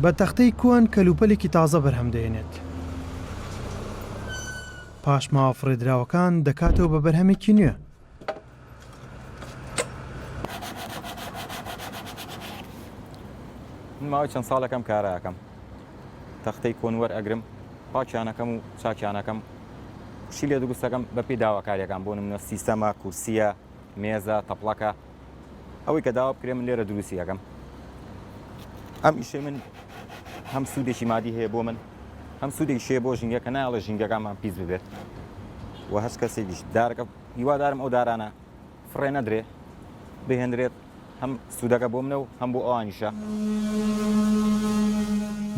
بە تەختەی کوان کەلوپەلێکی تازە بەرهەم دێنێت. پاش ماوە فڕێدراوەکان دەکاتەوە بە بەرهەمێکی نوێ. من ماوەی چەند ساڵەکەم کارەکەم تەختەی کۆن وەرئەگرم پاکیانەکەم و چاکیانەکەم شی لێ دروستەکەم بە پێی داواکاریەکان بۆ نمونە سیستەمە کورسیە مێزە تەپڵەکە ئەوەی کە داوا بکرێ من لێرە دروستی یەکەم. ئەم ئیشەی من هەم سوودێکی مادی هەیە بۆ من هەم سوودێکی شێ بۆ ژینگەکە نایڵە ژینگەکانمان پیس ببێت و هەست کەسێکیش دارەکە هیوادارم ئەو دارانە فڕێ نەدرێ بهێنرێت هەم سوودەکە بۆ منە و هەم بۆ ئەوانیشە.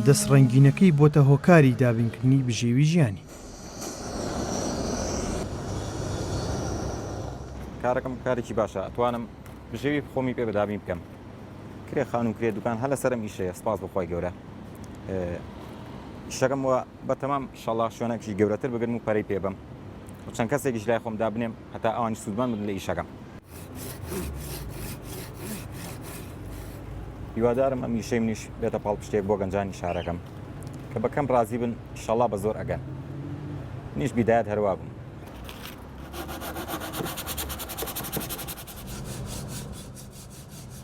دەستڕەنگینەکەی بۆتە هۆکاری دابینکردنی بژێوی ژیانی. کارەکەم کارێکی باشە ئەتوانم بژێوی خۆمی پێ بەدابین بکەم. کرێ خان و کرێ دوکان هەلە سەرم ئیشەیە سپاس بەخوای گەورە. ئیشەکەم وە بەتەمام ئینشاڵڵا شوێنێکی گەورەتر بگرم و پەرەی پێ بم و چەند کەسێکیش لای خۆم دابنێم هەتا ئەوانی سوودمان بدن لە ئیشەکەم. هیوادارم ئەم ئیشەی منیش بێتە پاڵپشتێک بۆ گەنجانی شارەکەم کە بەکەم ڕازی بن ئینشاڵڵا بە زۆر ئەگەن. منیش بیدایەت هەروە بووم.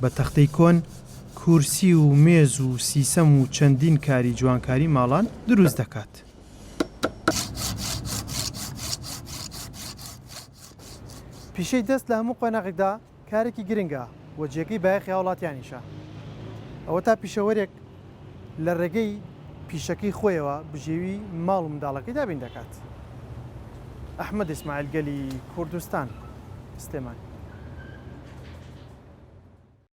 بە تەختەی کۆن کورسی و مێز و سیسەم و چەندین کاری جوانکاری ماڵان دروست دەکات. پیشەی دەست لە هەموو قۆناغێکدا کارێکی گرنگە و جێگەی بایەخی هاوڵاتیانیشە. ئەوە تا پیشەوەرێک لە ڕێگەی پیشەکەی خۆیەوە بژێوی ماڵ و منداڵەکەی دابین دەکات. ئەحمەد ئیسماعیل گەلی کوردستان سلێمانی.